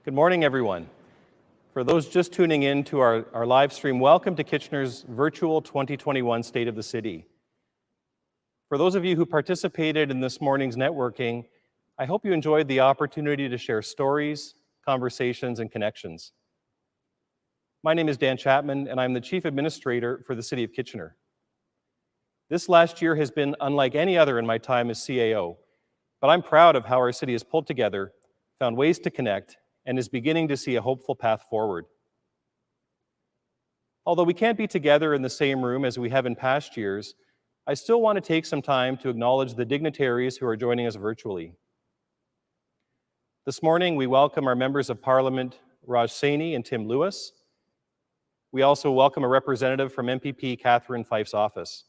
Good morning, everyone. For those just tuning in to our live stream, welcome to Kitchener's virtual 2021 State of the City. For those of you who participated in this morning's networking, I hope you enjoyed the opportunity to share stories, conversations, and connections. My name is Dan Chapman, and I'm the Chief Administrator for the City of Kitchener. This last year has been unlike any other in my time as CAO, but I'm proud of how our city has pulled together, found ways to connect, and is beginning to see a hopeful path forward. Although we can't be together in the same room as we have in past years, I still want to take some time to acknowledge the dignitaries who are joining us virtually. This morning, we welcome our members of Parliament, Raj Saini and Tim Lewis. We also welcome a representative from MPP Catherine Fife's office.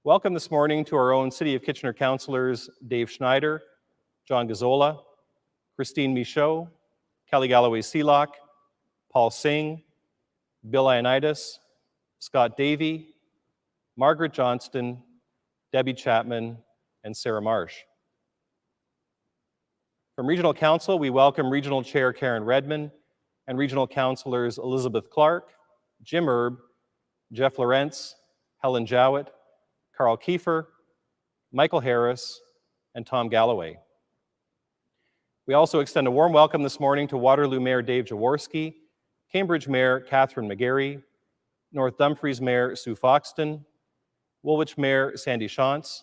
Welcome this morning to our own City of Kitchener councillors, Dave Schneider, John Gazzola, Christine Michaud, Kelly Galloway-Seelock, Paul Singh, Bill Ioannidis, Scott Davey, Margaret Johnston, Debbie Chapman, and Sarah Marsh. From Regional Council, we welcome Regional Chair Karen Redman and Regional Councillors Elizabeth Clark, Jim Erb, Jeff Lorentz, Helen Jowett, Carl Kiefer, Michael Harris, and Tom Galloway. We also extend a warm welcome this morning to Waterloo Mayor Dave Jaworski, Cambridge Mayor Catherine McGarry, North Dumfries Mayor Sue Foxton, Woolwich Mayor Sandy Shantz.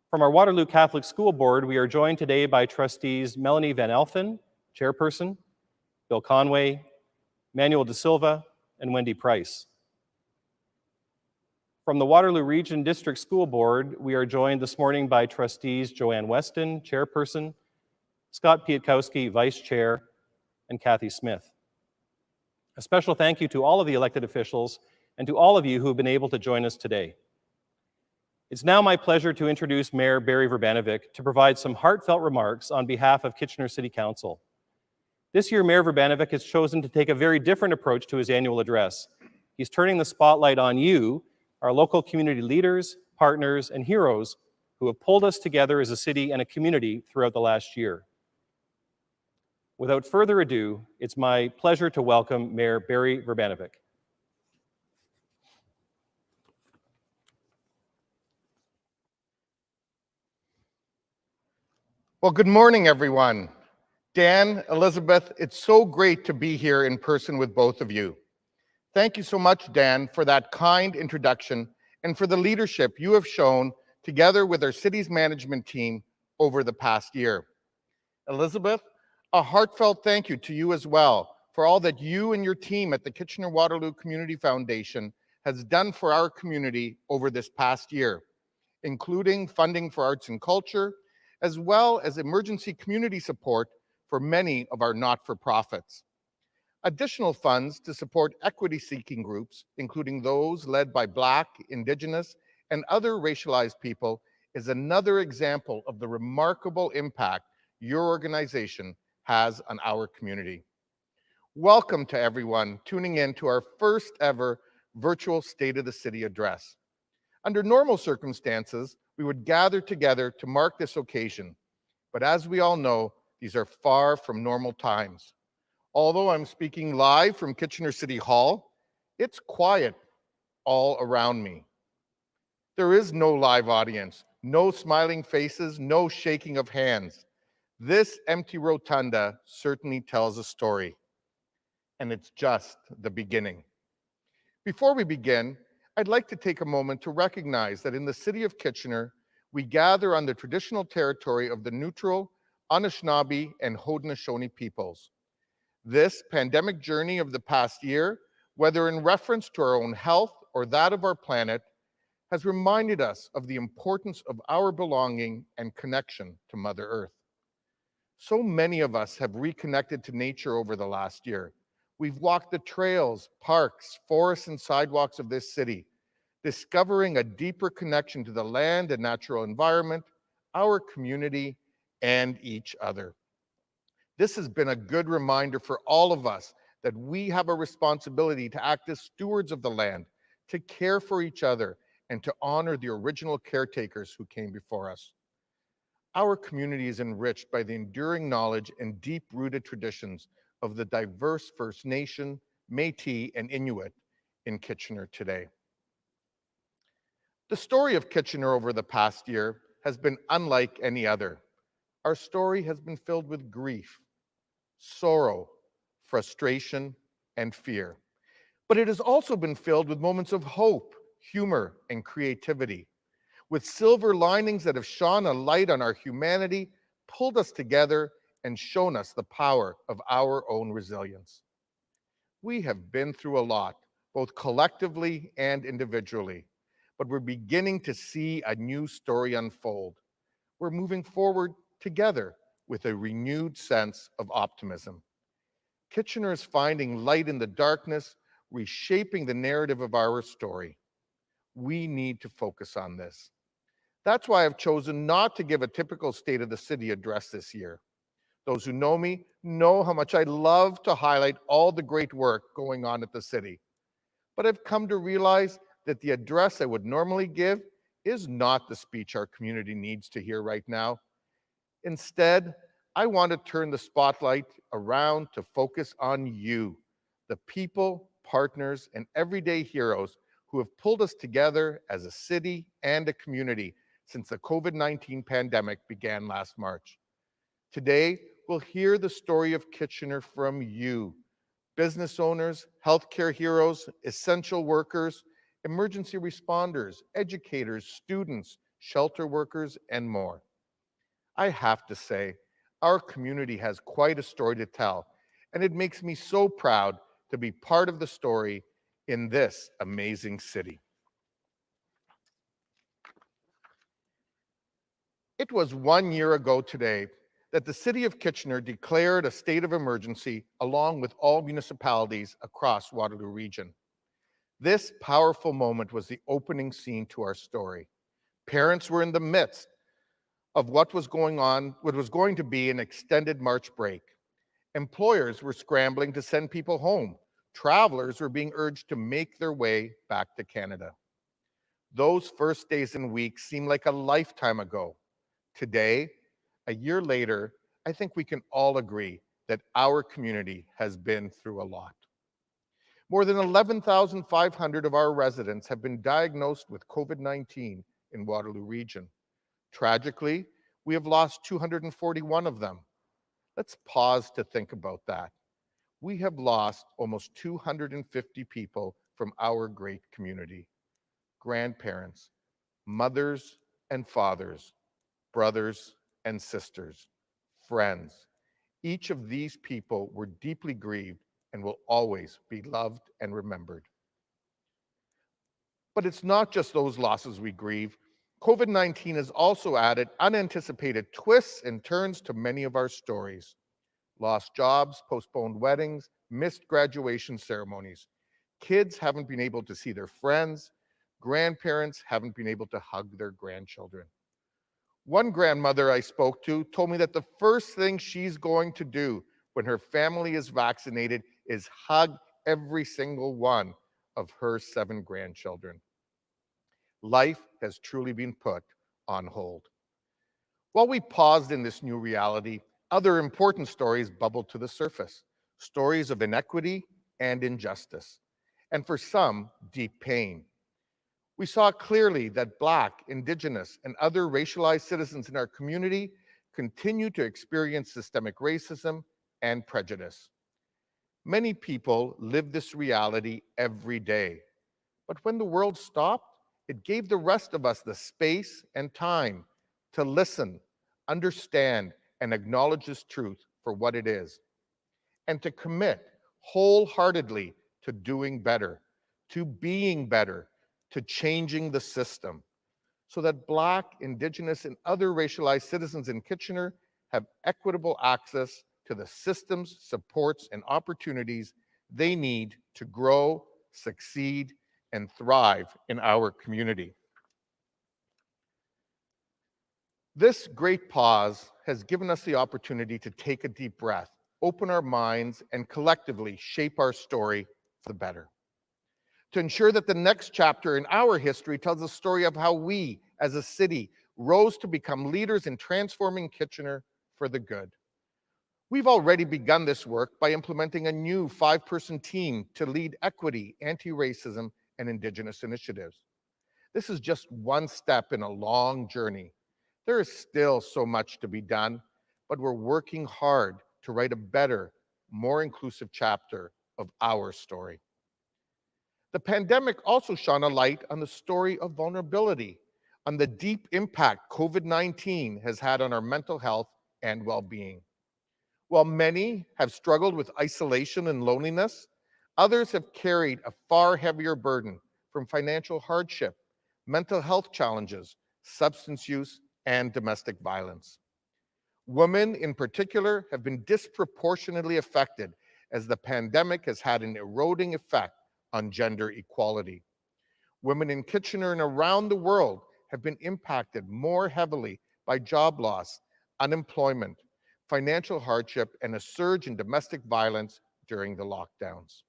From our Waterloo Catholic School Board, we are joined today by trustees Melanie Van Elfen, Chairperson, Bill Conway, Manuel De Silva, and Wendy Price. From the Waterloo Region District School Board, we are joined this morning by trustees Joanne Weston, Chairperson, Scott Pietkowski, Vice Chair, and Kathy Smith. A special thank you to all of the elected officials and to all of you who have been able to join us today. It's now my pleasure to introduce Mayor Barry Vrbanovic to provide some heartfelt remarks on behalf of Kitchener City Council. This year, Mayor Vrbanovic has chosen to take a very different approach to his annual address. He's turning the spotlight on you, our local community leaders, partners, and heroes who have pulled us together as a city and a community throughout the last year. Without further ado, it's my pleasure to welcome Mayor Barry Vrbanovic. Well, good morning, everyone. Dan, Elizabeth, it's so great to be here in person with both of you. Thank you so much, Dan, for that kind introduction and for the leadership you have shown together with our city's management team over the past year. Elizabeth, a heartfelt thank you to you as well for all that you and your team at the Kitchener-Waterloo Community Foundation has done for our community over this past year, including funding for arts and culture, as well as emergency community support for many of our not-for-profits. Additional funds to support equity-seeking groups, including those led by Black, Indigenous, and other racialized people, is another example of the remarkable impact your organization has on our community. Welcome to everyone tuning in to our first ever virtual State of the City address. Under normal circumstances, we would gather together to mark this occasion, but as we all know, these are far from normal times. Although I'm speaking live from Kitchener City Hall, it's quiet all around me. There is no live audience, no smiling faces, no shaking of hands. This empty rotunda certainly tells a story, and it's just the beginning. Before we begin, I'd like to take a moment to recognize that in the city of Kitchener, we gather on the traditional territory of the neutral, Anishinaabe, and Haudenosaunee peoples. This pandemic journey of the past year, whether in reference to our own health or that of our planet, has reminded us of the importance of our belonging and connection to Mother Earth. So many of us have reconnected to nature over the last year. We've walked the trails, parks, forests, and sidewalks of this city, discovering a deeper connection to the land and natural environment, our community, and each other. This has been a good reminder for all of us that we have a responsibility to act as stewards of the land, to care for each other, and to honor the original caretakers who came before us. Our community is enriched by the enduring knowledge and deep-rooted traditions of the diverse First Nation, Métis, and Inuit in Kitchener today. The story of Kitchener over the past year has been unlike any other. Our story has been filled with grief, sorrow, frustration, and fear. But it has also been filled with moments of hope, humor, and creativity, with silver linings that have shone a light on our humanity, pulled us together, and shown us the power of our own resilience. We have been through a lot, both collectively and individually, but we're beginning to see a new story unfold. We're moving forward together with a renewed sense of optimism. Kitchener is finding light in the darkness, reshaping the narrative of our story. We need to focus on this. That's why I've chosen not to give a typical State of the City address this year. Those who know me know how much I love to highlight all the great work going on at the city. But I've come to realize that the address I would normally give is not the speech our community needs to hear right now. Instead, I want to turn the spotlight around to focus on you, the people, partners, and everyday heroes who have pulled us together as a city and a community since the COVID-19 pandemic began last March. Today, we'll hear the story of Kitchener from you, business owners, healthcare heroes, essential workers, emergency responders, educators, students, shelter workers, and more. I have to say, our community has quite a story to tell, and it makes me so proud to be part of the story in this amazing city. It was 1 year ago today that the City of Kitchener declared a state of emergency along with all municipalities across Waterloo Region. This powerful moment was the opening scene to our story. Parents were in the midst of what was going to be an extended March break. Employers were scrambling to send people home. Travelers were being urged to make their way back to Canada. Those first days and weeks seemed like a lifetime ago. Today, a year later, I think we can all agree that our community has been through a lot. More than 11,500 of our residents have been diagnosed with COVID-19 in Waterloo Region. Tragically, we have lost 241 of them. Let's pause to think about that. We have lost almost 250 people from our great community. Grandparents, mothers and fathers, brothers and sisters, friends. Each of these people were deeply grieved and will always be loved and remembered. But it's not just those losses we grieve. COVID-19 has also added unanticipated twists and turns to many of our stories. Lost jobs, postponed weddings, missed graduation ceremonies. Kids haven't been able to see their friends. Grandparents haven't been able to hug their grandchildren. One grandmother I spoke to told me that the first thing she's going to do when her family is vaccinated is hug every single one of her 7 grandchildren. Life has truly been put on hold. While we paused in this new reality, other important stories bubbled to the surface. Stories of inequity and injustice, and for some, deep pain. We saw clearly that Black, Indigenous, and other racialized citizens in our community continue to experience systemic racism and prejudice. Many people live this reality every day. But when the world stopped, it gave the rest of us the space and time to listen, understand, and acknowledge this truth for what it is, and to commit wholeheartedly to doing better, to being better, to changing the system, so that Black, Indigenous, and other racialized citizens in Kitchener have equitable access to the systems, supports, and opportunities they need to grow, succeed, and thrive in our community. This great pause has given us the opportunity to take a deep breath, open our minds, and collectively shape our story for the better. To ensure that the next chapter in our history tells a story of how we, as a city, rose to become leaders in transforming Kitchener for the good. We've already begun this work by implementing a new 5-person team to lead equity, anti-racism, and Indigenous initiatives. This is just one step in a long journey. There is still so much to be done, but we're working hard to write a better, more inclusive chapter of our story. The pandemic also shone a light on the story of vulnerability, on the deep impact COVID-19 has had on our mental health and well-being. While many have struggled with isolation and loneliness, others have carried a far heavier burden from financial hardship, mental health challenges, substance use, and domestic violence. Women in particular have been disproportionately affected as the pandemic has had an eroding effect on gender equality. Women in Kitchener and around the world have been impacted more heavily by job loss, unemployment, financial hardship, and a surge in domestic violence during the lockdowns.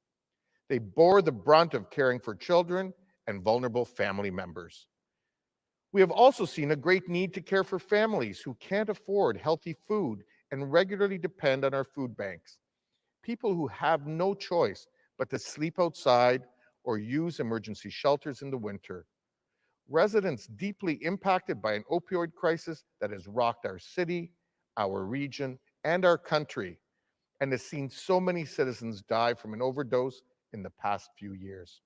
They bore the brunt of caring for children and vulnerable family members. We have also seen a great need to care for families who can't afford healthy food and regularly depend on our food banks. People who have no choice but to sleep outside or use emergency shelters in the winter. Residents deeply impacted by an opioid crisis that has rocked our city, our region, and our country, and has seen so many citizens die from an overdose in the past few years.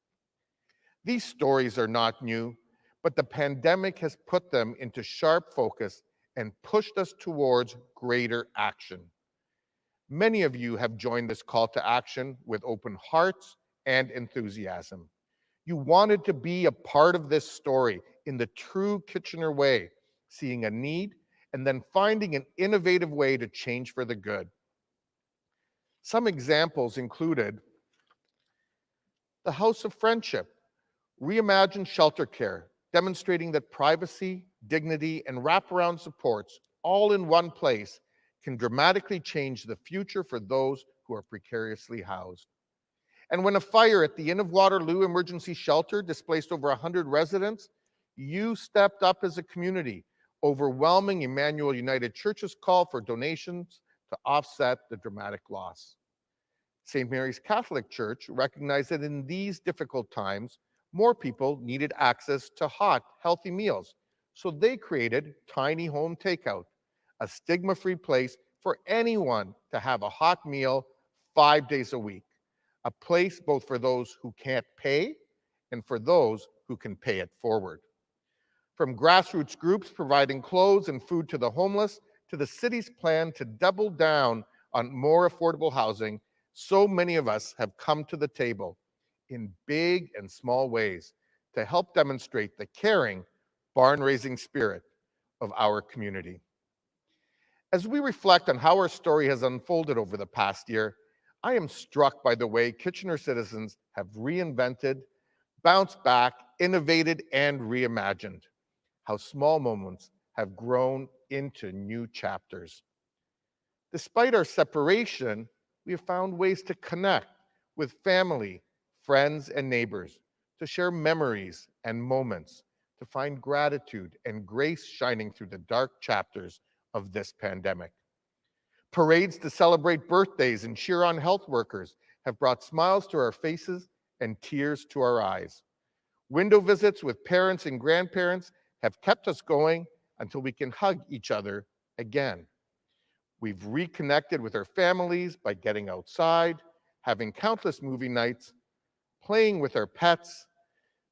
These stories are not new, but the pandemic has put them into sharp focus and pushed us towards greater action. Many of you have joined this call to action with open hearts and enthusiasm. You wanted to be a part of this story in the true Kitchener way, seeing a need and then finding an innovative way to change for the good. Some examples included the House of Friendship, reimagined shelter care, demonstrating that privacy, dignity, and wraparound supports all in one place can dramatically change the future for those who are precariously housed. And when a fire at the Inn of Waterloo emergency shelter displaced over 100 residents, you stepped up as a community, overwhelming Emmanuel United Church's call for donations to offset the dramatic loss. St. Mary's Catholic Church recognized that in these difficult times, more people needed access to hot, healthy meals. So they created Tiny Home Takeout, a stigma-free place for anyone to have a hot meal 5 days a week, a place both for those who can't pay and for those who can pay it forward. From grassroots groups providing clothes and food to the homeless, to the city's plan to double down on more affordable housing, so many of us have come to the table in big and small ways to help demonstrate the caring, barn-raising spirit of our community. As we reflect on how our story has unfolded over the past year, I am struck by the way Kitchener citizens have reinvented, bounced back, innovated, and reimagined. How small moments have grown into new chapters. Despite our separation, we have found ways to connect with family, friends, and neighbors, to share memories and moments, to find gratitude and grace shining through the dark chapters of this pandemic. Parades to celebrate birthdays and cheer on health workers have brought smiles to our faces and tears to our eyes. Window visits with parents and grandparents have kept us going until we can hug each other again. We've reconnected with our families by getting outside, having countless movie nights, playing with our pets,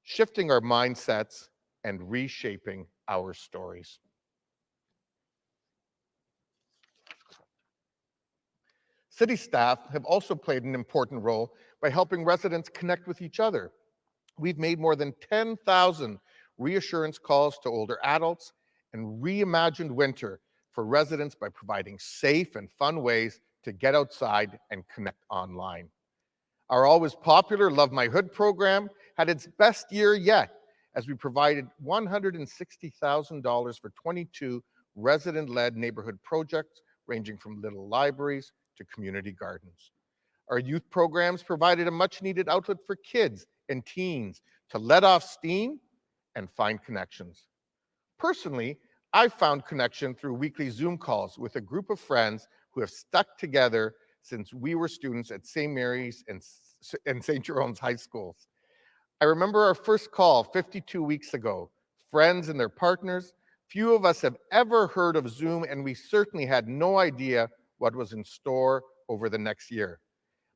shifting our mindsets, and reshaping our stories. City staff have also played an important role by helping residents connect with each other. We've made more than 10,000 reassurance calls to older adults and reimagined winter for residents by providing safe and fun ways to get outside and connect online. Our always popular Love My Hood program had its best year yet as we provided $160,000 for 22 resident-led neighborhood projects ranging from little libraries to community gardens. Our youth programs provided a much-needed outlet for kids and teens to let off steam and find connections. Personally, I found connection through weekly Zoom calls with a group of friends who have stuck together since we were students at St. Mary's and St. Jerome's high schools. I remember our first call 52 weeks ago. Friends and their partners, few of us have ever heard of Zoom, and we certainly had no idea what was in store over the next year.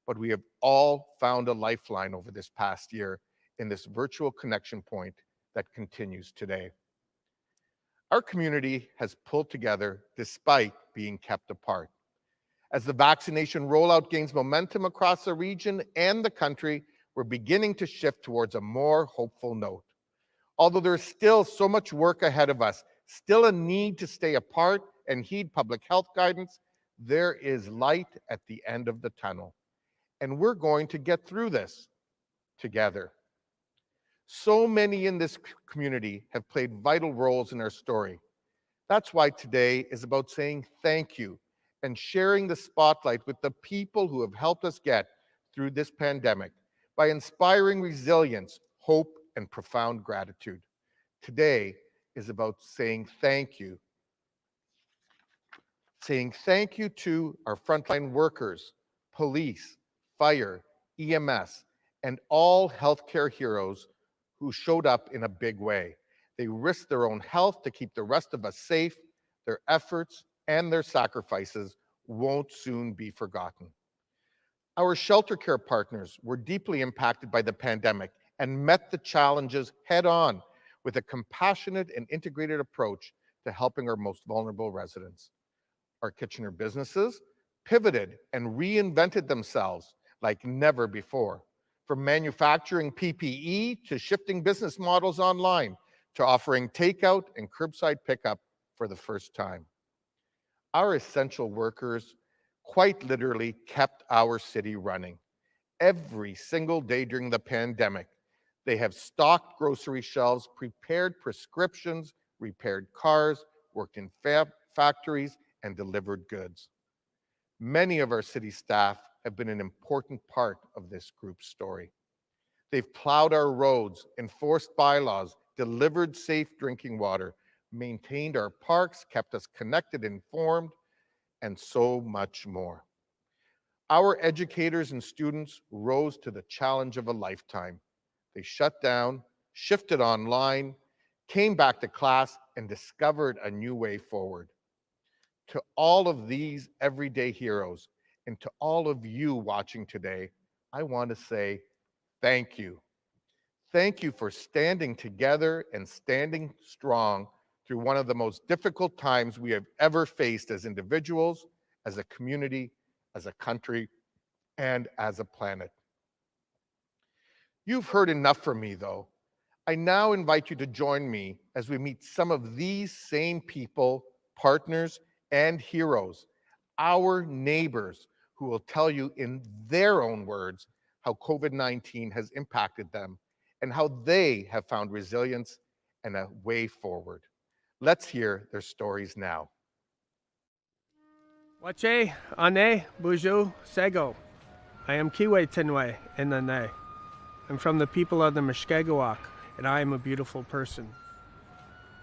But we have all found a lifeline over this past year in this virtual connection point that continues today. Our community has pulled together despite being kept apart. As the vaccination rollout gains momentum across the region and the country, we're beginning to shift towards a more hopeful note. Although there's still so much work ahead of us, still a need to stay apart and heed public health guidance, there is light at the end of the tunnel. And we're going to get through this together. So many in this community have played vital roles in our story. That's why today is about saying thank you and sharing the spotlight with the people who have helped us get through this pandemic by inspiring resilience, hope, and profound gratitude. Today is about saying thank you. Saying thank you to our frontline workers, police, fire, EMS, and all healthcare heroes who showed up in a big way. They risked their own health to keep the rest of us safe. Their efforts and their sacrifices won't soon be forgotten. Our shelter care partners were deeply impacted by the pandemic and met the challenges head on with a compassionate and integrated approach to helping our most vulnerable residents. Our Kitchener businesses pivoted and reinvented themselves like never before, from manufacturing PPE to shifting business models online to offering takeout and curbside pickup for the first time. Our essential workers quite literally kept our city running. Every single day during the pandemic, they have stocked grocery shelves, prepared prescriptions, repaired cars, worked in factories, and delivered goods. Many of our city staff have been an important part of this group's story. They've plowed our roads, enforced bylaws, delivered safe drinking water, maintained our parks, kept us connected, informed, and so much more. Our educators and students rose to the challenge of a lifetime. They shut down, shifted online, came back to class, and discovered a new way forward. To all of these everyday heroes, and to all of you watching today, I want to say thank you. Thank you for standing together and standing strong through one of the most difficult times we have ever faced as individuals, as a community, as a country, and as a planet. You've heard enough from me, though. I now invite you to join me as we meet some of these same people, partners, and heroes, our neighbors, who will tell you in their own words how COVID-19 has impacted them and how they have found resilience and a way forward. Let's hear their stories now. Wache, Ane, Buju, Sego. I am Kiwe Tinwe in Nane. I'm from the people of the Mushkegowuk, and I am a beautiful person.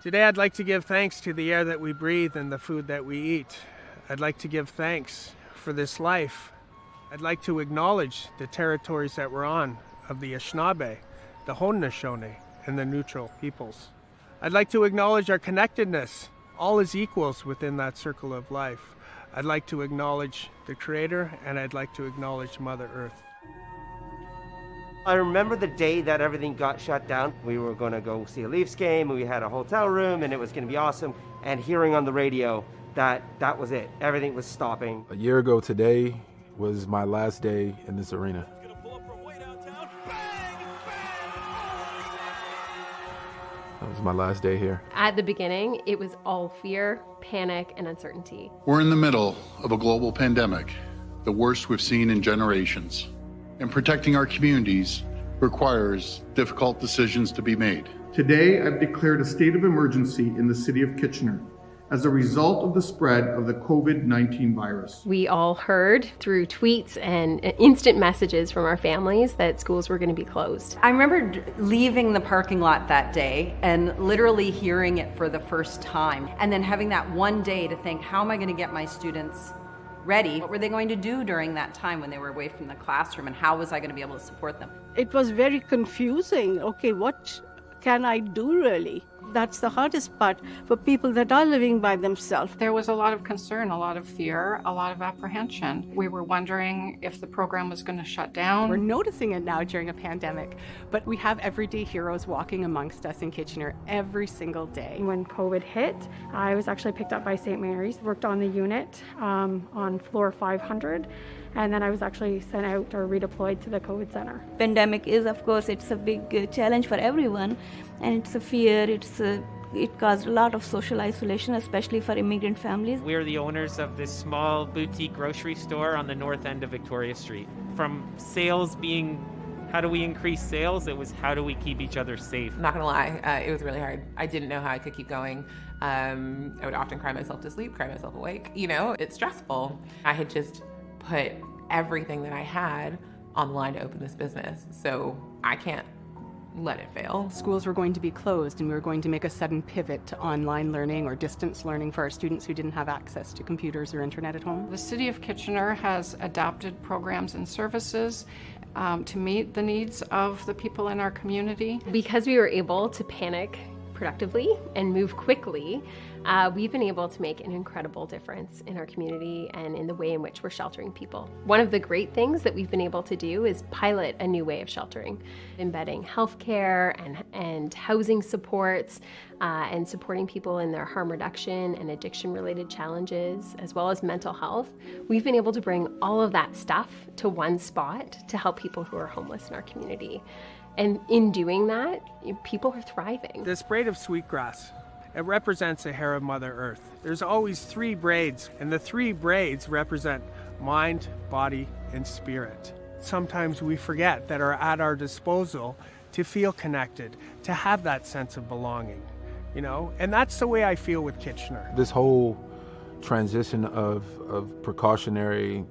Today I'd like to give thanks to the air that we breathe and the food that we eat. I'd like to give thanks for this life. I'd like to acknowledge the territories that we're on of the Anishinaabe, the Haudenosaunee, and the neutral peoples. I'd like to acknowledge our connectedness, all as equals within that circle of life. I'd like to acknowledge the Creator, and I'd like to acknowledge Mother Earth. I remember the day that everything got shut down. We were going to go see a Leafs game, and we had a hotel room, and it was going to be awesome. And hearing on the radio that that was it. Everything was stopping. A year ago today was my last day in this arena. That was my last day here. At the beginning, it was all fear, panic, and uncertainty. We're in the middle of a global pandemic, the worst we've seen in generations. And protecting our communities requires difficult decisions to be made. Today, I've declared a state of emergency in the City of Kitchener as a result of the spread of the COVID-19 virus. We all heard through tweets and instant messages from our families that schools were going to be closed. I remember leaving the parking lot that day and literally hearing it for the first time, and then having that one day to think, how am I going to get my students ready? What were they going to do during that time when they were away from the classroom, and how was I going to be able to support them? It was very confusing. Okay, what can I do really? That's the hardest part for people that are living by themselves. There was a lot of concern, a lot of fear, a lot of apprehension. We were wondering if the program was going to shut down. We're noticing it now during a pandemic, but we have everyday heroes walking amongst us in Kitchener every single day. When COVID hit, I was actually picked up by St. Mary's, worked on the unit on floor 500. And then I was actually sent out or redeployed to the COVID center. Pandemic is, of course, it's a big challenge for everyone, and it's a fear. It caused a lot of social isolation, especially for immigrant families. We're the owners of this small boutique grocery store on the north end of Victoria Street. From sales being, how do we increase sales? It was, how do we keep each other safe? Not gonna lie, it was really hard. I didn't know how I could keep going. I would often cry myself to sleep, cry myself awake. You know, it's stressful. I had just put everything that I had on the line to open this business, so I can't let it fail. Schools were going to be closed, and we were going to make a sudden pivot to online learning or distance learning for our students who didn't have access to computers or internet at home. The City of Kitchener has adapted programs and services to meet the needs of the people in our community. Because we were able to panic productively and move quickly, we've been able to make an incredible difference in our community and in the way in which we're sheltering people. One of the great things that we've been able to do is pilot a new way of sheltering, embedding healthcare and housing supports and supporting people in their harm reduction and addiction-related challenges, as well as mental health. We've been able to bring all of that stuff to one spot to help people who are homeless in our community. And in doing that, people are thriving. This braid of sweetgrass, it represents the hair of Mother Earth. There's always 3 braids, and the 3 braids represent mind, body, and spirit. Sometimes we forget that are at our disposal to feel connected, to have that sense of belonging, you know? And that's the way I feel with Kitchener. This whole transition of precautionary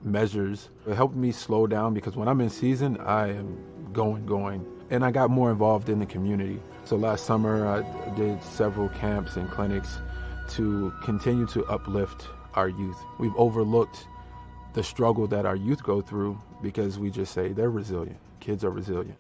measures, it helped me slow down, because when I'm in season, I am going. And I got more involved in the community. So last summer, I did several camps and clinics to continue to uplift our youth. We've overlooked the struggle that our youth go through because we just say they're resilient. Kids are resilient.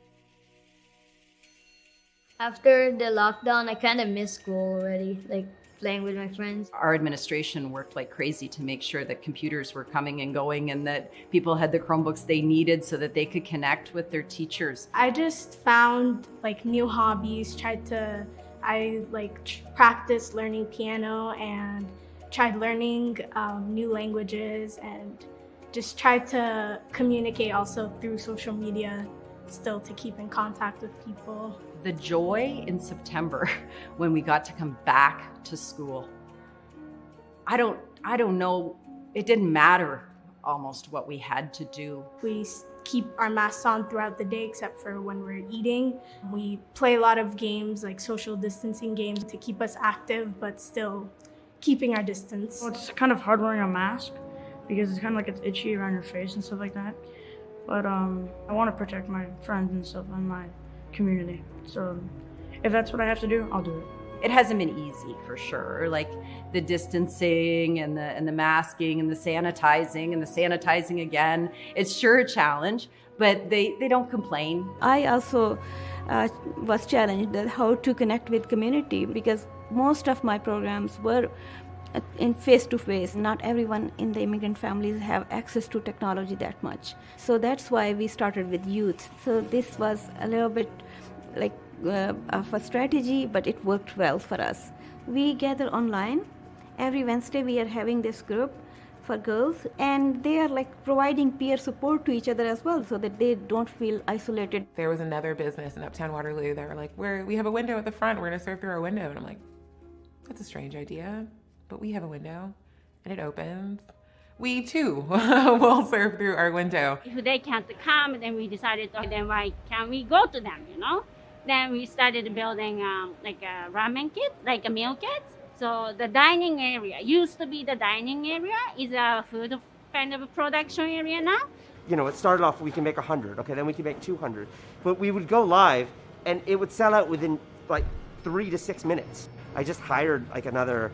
After the lockdown, I kind of miss school already, like playing with my friends. Our administration worked like crazy to make sure that computers were coming and going and that people had the Chromebooks they needed so that they could connect with their teachers. I just found like new hobbies, practiced learning piano and tried learning new languages, and just tried to communicate also through social media still to keep in contact with people. The joy in September when we got to come back to school. I don't know, it didn't matter almost what we had to do. We keep our masks on throughout the day except for when we're eating. We play a lot of games, like social distancing games, to keep us active but still keeping our distance. Well, it's kind of hard wearing a mask because it's kind of like it's itchy around your face and stuff like that. But I want to protect my friends and stuff and my community. So if that's what I have to do, I'll do it. It hasn't been easy for sure. Like the distancing and the masking and the sanitizing again. It's sure a challenge, but they don't complain. I also was challenged that how to connect with community, because most of my programs were in face-to-face. Not everyone in the immigrant families have access to technology that much. So that's why we started with youth. So this was a little bit like of a strategy, but it worked well for us. We gather online. Every Wednesday we are having this group for girls, and they are like providing peer support to each other as well, so that they don't feel isolated. There was another business in Uptown Waterloo. They were like, we have a window at the front. We're gonna serve through our window. And I'm like, that's a strange idea, but we have a window and it opens. We too will serve through our window. If they can't come, then we decided, then why can't we go to them, you know? Then we started building like a ramen kit, like a meal kit. So the dining area used to be the dining area, is a food kind of a production area now. You know, it started off, we can make 100, okay, then we can make 200. But we would go live and it would sell out within like 3 to 6 minutes. I just hired like another,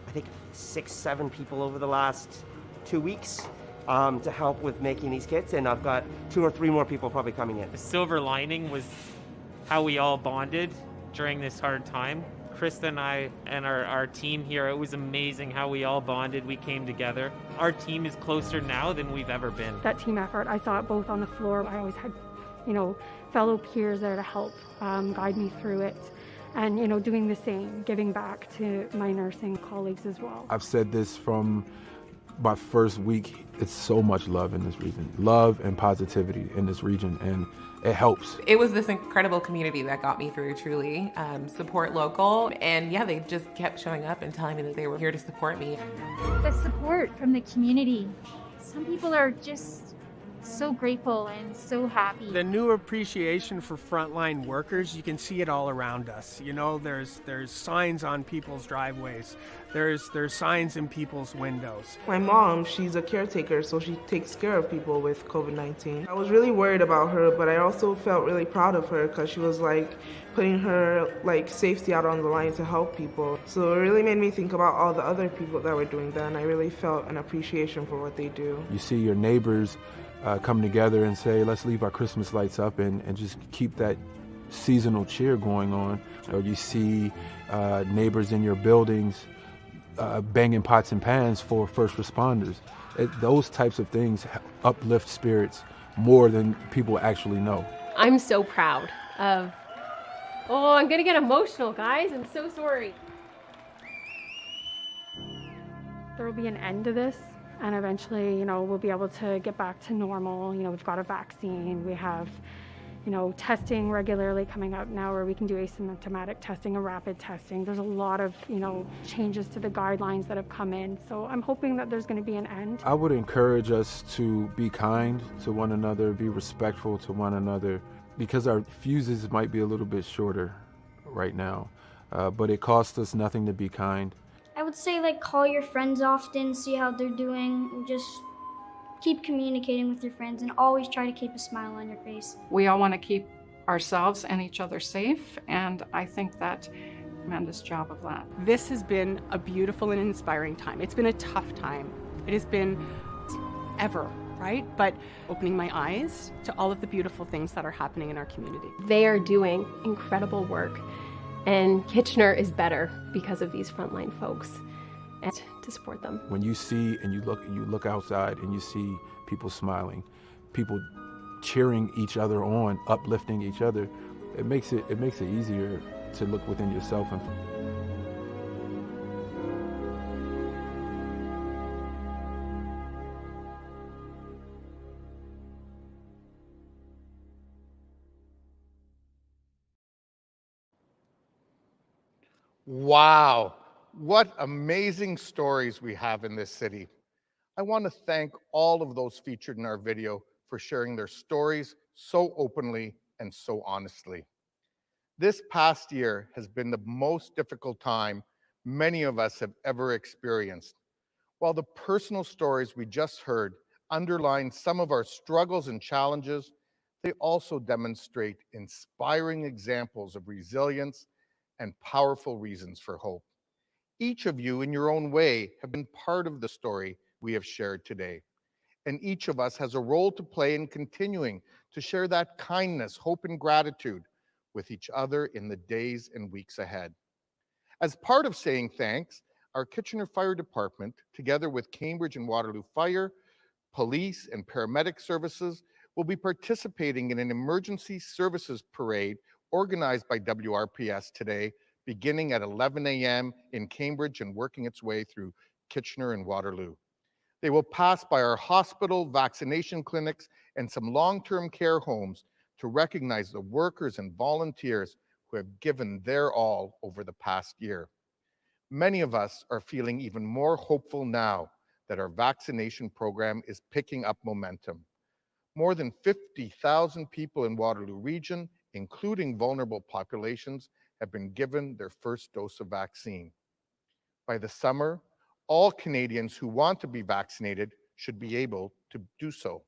I think 6, 7 people over the last 2 weeks to help with making these kits. And I've got 2 or 3 more people probably coming in. The silver lining was how we all bonded during this hard time. Krista and I and our team here, it was amazing how we all bonded, we came together. Our team is closer now than we've ever been. That team effort, I saw it both on the floor. I always had, fellow peers there to help guide me through it. And, doing the same, giving back to my nursing colleagues as well. I've said this from my first week, it's so much love in this region. Love and positivity in this region, and it helps. It was this incredible community that got me through, truly. Support local, and yeah, they just kept showing up and telling me that they were here to support me. The support from the community. Some people are just so grateful and so happy. The new appreciation for frontline workers, you can see it all around us. There's signs on people's driveways. There's signs in people's windows. My mom, she's a caretaker, so she takes care of people with COVID-19. I was really worried about her, but I also felt really proud of her because she was putting her safety out on the line to help people. So it really made me think about all the other people that were doing that, and I really felt an appreciation for what they do. You see your neighbors come together and say, let's leave our Christmas lights up and just keep that seasonal cheer going on. Or you see neighbors in your buildings banging pots and pans for first responders. Those types of things uplift spirits more than people actually know. I'm so proud of, I'm gonna get emotional, guys. I'm so sorry. There will be an end to this. And eventually, we'll be able to get back to normal. We've got a vaccine. We have, testing regularly coming up now where we can do asymptomatic testing and rapid testing. There's a lot of, changes to the guidelines that have come in. So I'm hoping that there's going to be an end. I would encourage us to be kind to one another, be respectful to one another, because our fuses might be a little bit shorter right now, but it costs us nothing to be kind. I would say call your friends often, see how they're doing, just keep communicating with your friends and always try to keep a smile on your face. We all want to keep ourselves and each other safe, and I think that tremendous job of that. This has been a beautiful and inspiring time. It's been a tough time. It has been ever, right? But opening my eyes to all of the beautiful things that are happening in our community. They are doing incredible work. And Kitchener is better because of these frontline folks and to support them. When you see and you look outside and you see people smiling, people cheering each other on, uplifting each other, it makes it easier to look within yourself and Wow, what amazing stories we have in this city. I want to thank all of those featured in our video for sharing their stories so openly and so honestly. This past year has been the most difficult time many of us have ever experienced. While the personal stories we just heard underline some of our struggles and challenges, they also demonstrate inspiring examples of resilience and powerful reasons for hope. Each of you in your own way have been part of the story we have shared today. And each of us has a role to play in continuing to share that kindness, hope, and gratitude with each other in the days and weeks ahead. As part of saying thanks, our Kitchener Fire Department, together with Cambridge and Waterloo Fire, police, and paramedic services, will be participating in an emergency services parade organized by WRPS today, beginning at 11 a.m. in Cambridge and working its way through Kitchener and Waterloo. They will pass by our hospital, vaccination clinics, and some long-term care homes to recognize the workers and volunteers who have given their all over the past year. Many of us are feeling even more hopeful now that our vaccination program is picking up momentum. More than 50,000 people in Waterloo Region, including vulnerable populations, have been given their first dose of vaccine. By the summer, all Canadians who want to be vaccinated should be able to do so.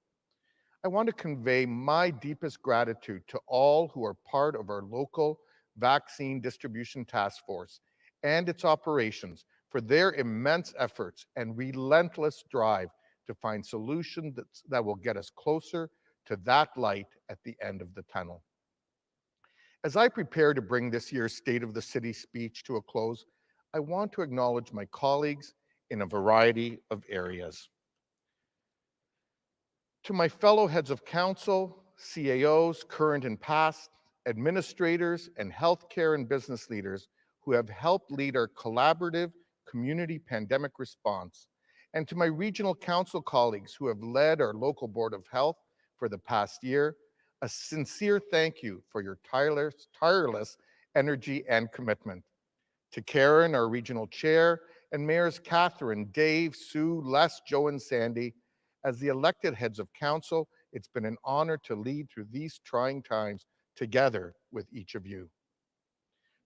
I want to convey my deepest gratitude to all who are part of our local vaccine distribution task force and its operations for their immense efforts and relentless drive to find solutions that will get us closer to that light at the end of the tunnel. As I prepare to bring this year's State of the City speech to a close, I want to acknowledge my colleagues in a variety of areas. To my fellow heads of council, CAOs, current and past, administrators, and healthcare and business leaders who have helped lead our collaborative community pandemic response, and to my regional council colleagues who have led our local Board of Health for the past year, a sincere thank you for your tireless energy and commitment. To Karen, our regional chair, and Mayors Catherine, Dave, Sue, Les, Joe, and Sandy, as the elected heads of council, it's been an honor to lead through these trying times together with each of you.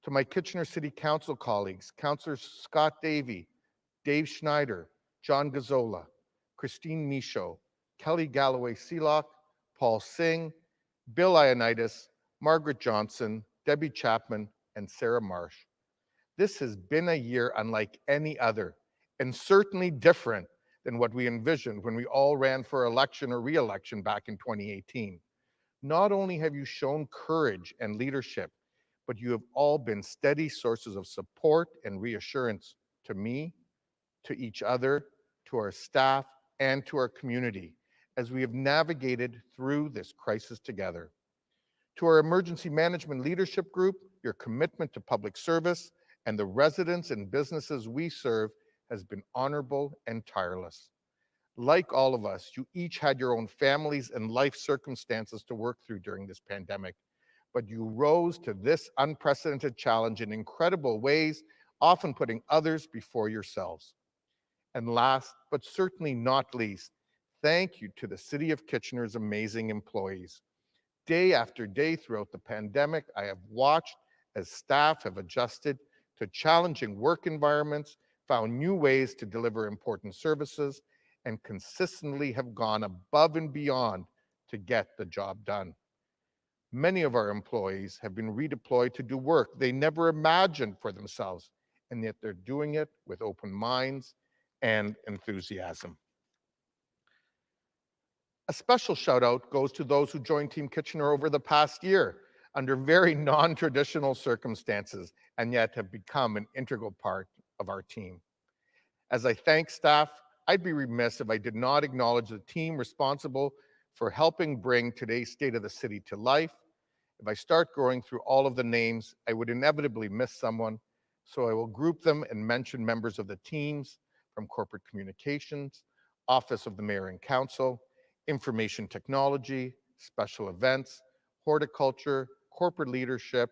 To my Kitchener City Council colleagues, Councillors Scott Davey, Dave Schneider, John Gazzola, Christine Michaud, Kelly Galloway-Seelock, Paul Singh, Bill Ioannidis, Margaret Johnson, Debbie Chapman, and Sarah Marsh. This has been a year unlike any other, and certainly different than what we envisioned when we all ran for election or re-election back in 2018. Not only have you shown courage and leadership, but you have all been steady sources of support and reassurance to me, to each other, to our staff, and to our community as we have navigated through this crisis together. To our emergency management leadership group, your commitment to public service and the residents and businesses we serve has been honorable and tireless. Like all of us, you each had your own families and life circumstances to work through during this pandemic, but you rose to this unprecedented challenge in incredible ways, often putting others before yourselves. And last, but certainly not least, thank you to the City of Kitchener's amazing employees. Day after day throughout the pandemic, I have watched as staff have adjusted to challenging work environments, found new ways to deliver important services, and consistently have gone above and beyond to get the job done. Many of our employees have been redeployed to do work they never imagined for themselves, and yet they're doing it with open minds and enthusiasm. A special shout out goes to those who joined Team Kitchener over the past year under very non-traditional circumstances and yet have become an integral part of our team. As I thank staff, I'd be remiss if I did not acknowledge the team responsible for helping bring today's State of the City to life. If I start going through all of the names, I would inevitably miss someone, so I will group them and mention members of the teams from corporate communications, Office of the Mayor and Council, information technology, special events, horticulture, corporate leadership,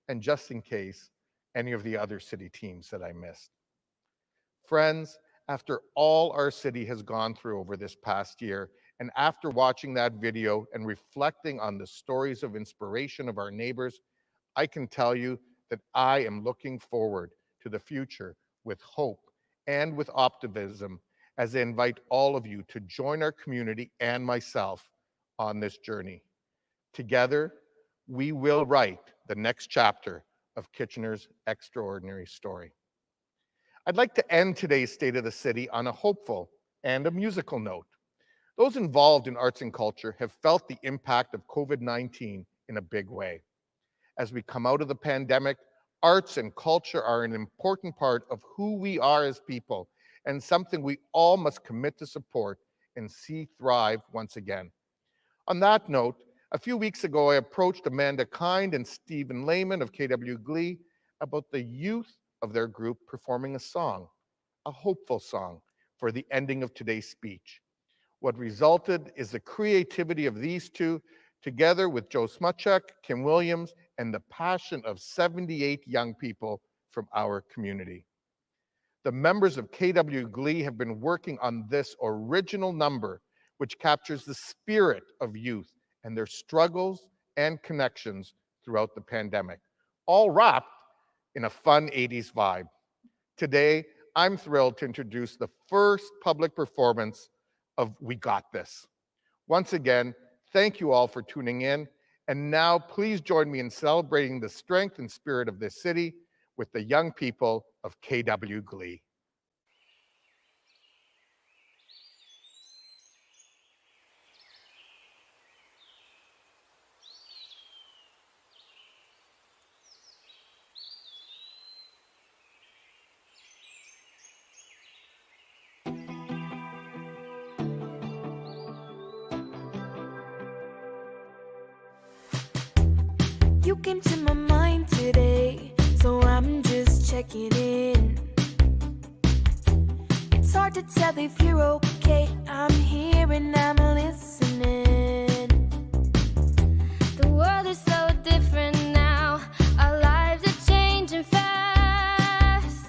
and just in case, any of the other city teams that I missed. Friends, after all our city has gone through over this past year, and after watching that video and reflecting on the stories of inspiration of our neighbors, I can tell you that I am looking forward to the future with hope and with optimism as I invite all of you to join our community and myself on this journey. Together, we will write the next chapter of Kitchener's extraordinary story. I'd like to end today's State of the City on a hopeful and a musical note. Those involved in arts and culture have felt the impact of COVID-19 in a big way. As we come out of the pandemic, arts and culture are an important part of who we are as people and something we all must commit to support and see thrive once again. On that note, a few weeks ago, I approached Amanda Kind and Stephen Lehman of KW Glee about the youth of their group performing a song, a hopeful song, for the ending of today's speech. What resulted is the creativity of these two, together with Joe Smuchuk, Kim Williams, and the passion of 78 young people from our community. The members of KW Glee have been working on this original number, which captures the spirit of youth and their struggles and connections throughout the pandemic, all wrapped in a fun 80s vibe. Today, I'm thrilled to introduce the first public performance of We Got This. Once again, thank you all for tuning in. And now please join me in celebrating the strength and spirit of this city with the young people of KW Glee. You came to my mind today, so I'm just checking in. It's hard to tell if you're okay. I'm here and I'm listening. The world is so different now. Our lives are changing fast.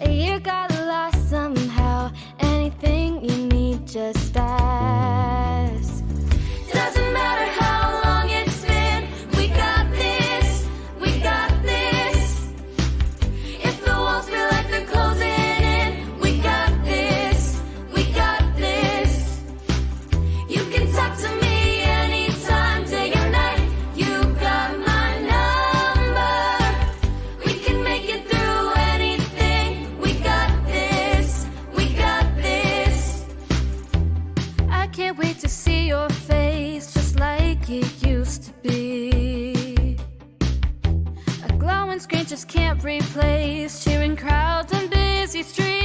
You got lost somehow. Anything you need, just ask. Doesn't matter how long it's been. We got this. We got this. If the walls feel like they're closing in, we got this. We got this. You can talk to me anytime, day or night. You got my number. We can make it through anything. We got this. We got this. I can't wait to see your face, just like it used to be. A glowing screen just can't replace cheering crowds and busy streets.